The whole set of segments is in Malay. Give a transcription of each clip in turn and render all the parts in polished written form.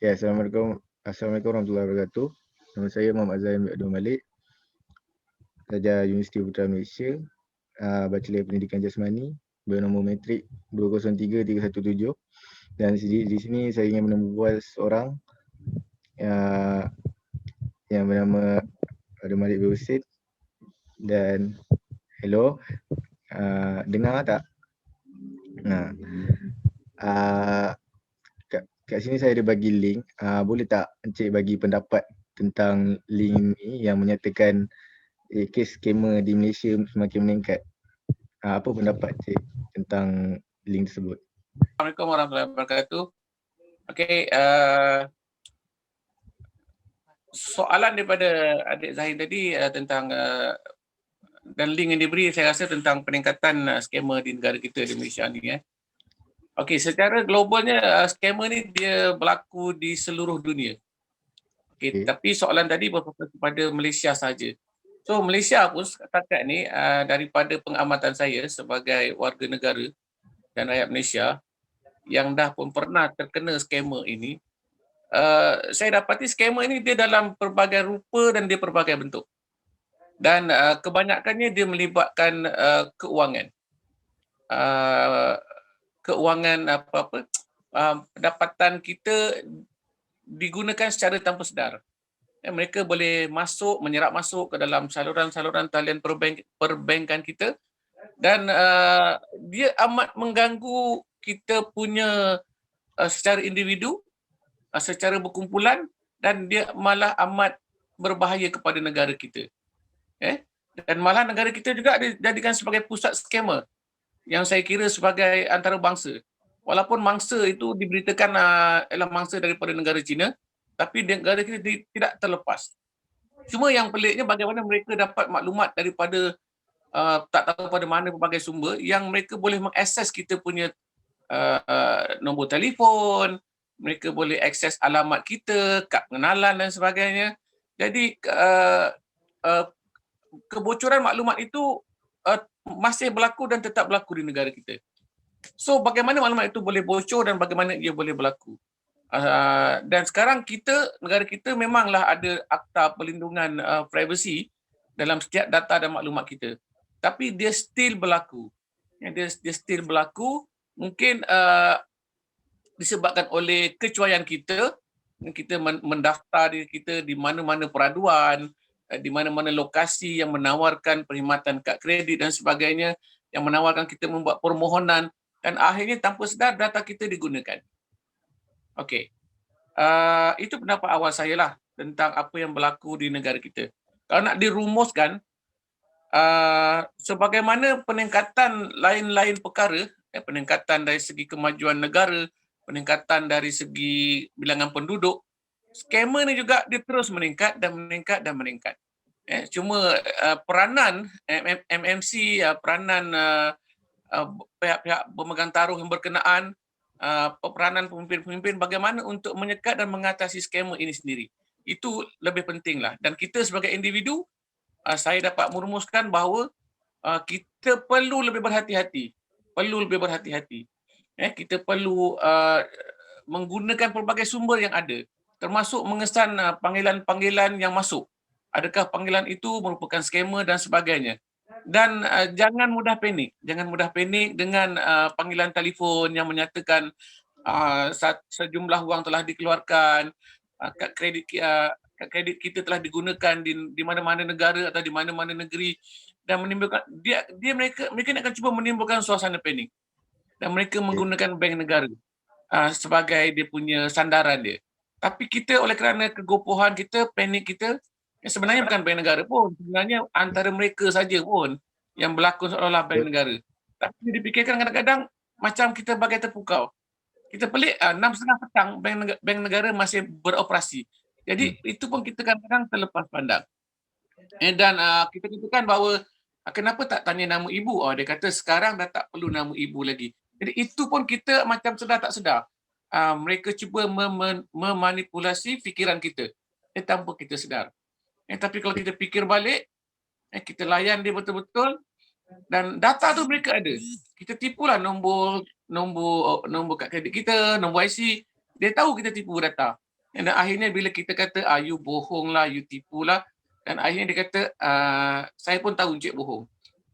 Okay, Assalamualaikum. Assalamualaikum warahmatullahi wabarakatuh. Nama saya Muhammad Zain Abdul Malik. Pelajar Universiti Putra Malaysia. Bachelor Pendidikan Jasmani. Bernombor matrik 203317. Dan di sini saya ingin berbual seorang yang bernama Abdul Malik bin Husin. Dan hello, dengar tak? Nah, kat sini saya ada bagi link. Boleh tak Encik bagi pendapat tentang link ni yang menyatakan kes skamer di Malaysia semakin meningkat? Apa pendapat Encik tentang link tersebut? Assalamualaikum warahmatullahi wabarakatuh. Okey, soalan daripada adik Zahid tadi tentang dan link yang diberi saya rasa tentang peningkatan skamer di negara kita di Malaysia ni. Okey, secara globalnya skamer ni dia berlaku di seluruh dunia. Okey, tapi soalan tadi berfokus kepada Malaysia saja. So Malaysia pun setakat ni daripada pengamatan saya sebagai warga negara dan rakyat Malaysia yang dah pun pernah terkena skamer ini, saya dapati skamer ini dia dalam pelbagai rupa dan dia pelbagai bentuk. Dan kebanyakannya dia melibatkan keuangan. Keuangan pendapatan kita digunakan secara tanpa sedar. Mereka boleh menyerap masuk ke dalam saluran-saluran talian perbankan kita dan dia amat mengganggu kita punya secara individu, secara berkumpulan dan dia malah amat berbahaya kepada negara kita. Dan malah negara kita juga dijadikan sebagai pusat skamer yang saya kira sebagai antarabangsa. Walaupun mangsa itu diberitakan ialah mangsa daripada negara China, tapi negara kita tidak terlepas. Cuma yang peliknya bagaimana mereka dapat maklumat daripada tak tahu pada mana pelbagai sumber yang mereka boleh mengakses kita punya nombor telefon, mereka boleh akses alamat kita, kad pengenalan dan sebagainya. Jadi kebocoran maklumat itu masih berlaku dan tetap berlaku di negara kita. So bagaimana maklumat itu boleh bocor dan bagaimana ia boleh berlaku? Dan sekarang negara kita memanglah ada Akta Perlindungan Privasi dalam setiap data dan maklumat kita. Tapi dia still berlaku. Dia still berlaku mungkin disebabkan oleh kecuaian kita mendaftar diri kita di mana-mana peraduan, di mana-mana lokasi yang menawarkan perkhidmatan kad kredit dan sebagainya, yang menawarkan kita membuat permohonan dan akhirnya tanpa sedar data kita digunakan. Okey. Itu pendapat awal saya lah tentang apa yang berlaku di negara kita. Kalau nak dirumuskan, sebagaimana peningkatan lain-lain perkara, peningkatan dari segi kemajuan negara, peningkatan dari segi bilangan penduduk, skamer ni juga dia terus meningkat dan meningkat dan meningkat. Cuma peranan MMC, peranan pihak-pihak pemegang taruh yang berkenaan, peranan pemimpin-pemimpin bagaimana untuk menyekat dan mengatasi skamer ini sendiri. Itu lebih pentinglah. Dan kita sebagai individu, saya dapat merumuskan bahawa kita perlu lebih berhati-hati. Kita perlu menggunakan pelbagai sumber yang ada, termasuk mengesan panggilan-panggilan yang masuk. Adakah panggilan itu merupakan skamer dan sebagainya. Dan jangan mudah panik dengan panggilan telefon yang menyatakan sejumlah wang telah dikeluarkan, kad kredit kita telah digunakan di mana-mana negara atau di mana-mana negeri dan menimbulkan mereka akan cuba menimbulkan suasana panik dan mereka menggunakan bank negara sebagai dia punya sandaran dia. Tapi kita oleh kerana kegopohan kita, panik kita, sebenarnya bukan bank negara pun, sebenarnya antara mereka saja pun yang berlakon seolah-olah bank negara. Tapi dipikirkan kadang-kadang macam kita bagai terpukau. Kita pelik 6.30 petang bank negara masih beroperasi. Jadi itu pun kita kadang-kadang terlepas pandang. Dan kita katakan bahawa kenapa tak tanya nama ibu? Dia kata sekarang dah tak perlu nama ibu lagi. Jadi itu pun kita macam sedar tak sedar. Mereka cuba memanipulasi fikiran kita tanpa kita sedar. Tapi kalau kita fikir balik, kita layan dia betul-betul dan data tu mereka ada. Kita tipulah nombor kad kredit kita, nombor IC. Dia tahu kita tipu data. Dan akhirnya bila kita kata, you bohong lah, you tipu lah, dan akhirnya dia kata, saya pun tahu Encik bohong.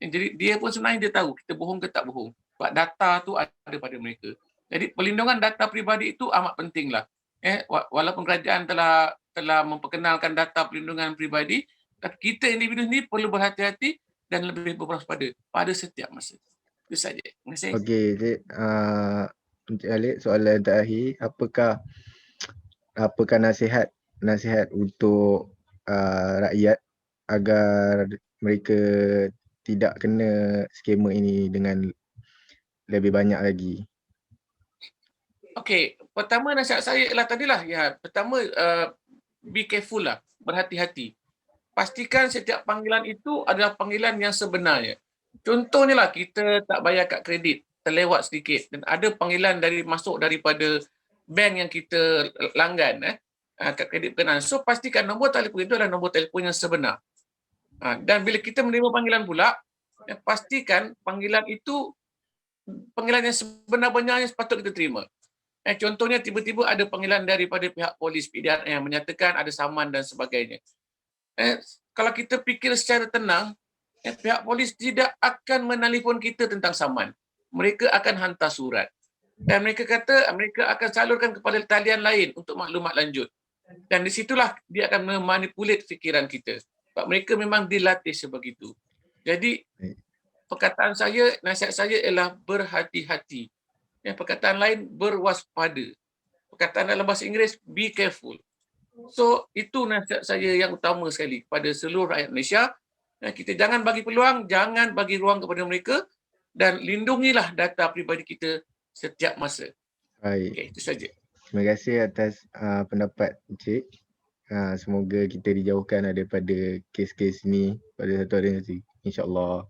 Jadi dia pun sebenarnya dia tahu kita bohong ke tak bohong. Sebab data tu ada pada mereka. Jadi perlindungan data peribadi itu amat penting lah. Walaupun kerajaan telah memperkenalkan data perlindungan peribadi, tapi kita individu ni perlu berhati-hati dan lebih berwaspada pada setiap masa. Itu saja. Terima kasih. Okey, Cik. Encik Khalid, soalan terakhir, apakah nasihat untuk rakyat agar mereka tidak kena skema ini dengan lebih banyak lagi? Okey, pertama nasihat saya ialah tadilah, pertama be careful lah, berhati-hati. Pastikan setiap panggilan itu adalah panggilan yang sebenarnya. Contohnya lah, kita tak bayar kad kredit, terlewat sedikit dan ada panggilan masuk daripada bank yang kita langgan, kad kredit berkenaan. So pastikan nombor telefon itu adalah nombor telefon yang sebenar. Dan bila kita menerima panggilan pula, pastikan panggilan itu panggilan yang sebenar-benarnya sepatut kita terima. Contohnya tiba-tiba ada panggilan daripada pihak polis PDRM yang menyatakan ada saman dan sebagainya. Kalau kita fikir secara tenang, pihak polis tidak akan menelefon kita tentang saman. Mereka akan hantar surat. Dan mereka kata mereka akan salurkan kepada talian lain untuk maklumat lanjut. Dan di situlah dia akan memanipulate fikiran kita. Sebab mereka memang dilatih sebegitu. Jadi perkataan saya, nasihat saya ialah berhati-hati. Perkataan lain, berwaspada. Perkataan dalam bahasa Inggeris, be careful. So, itu nasihat saya yang utama sekali kepada seluruh rakyat Malaysia. Kita jangan bagi peluang, jangan bagi ruang kepada mereka dan lindungilah data peribadi kita setiap masa. Baik. Okey, itu saja. Terima kasih atas pendapat Encik. Semoga kita dijauhkan daripada kes-kes ni pada satu hari nanti. InsyaAllah.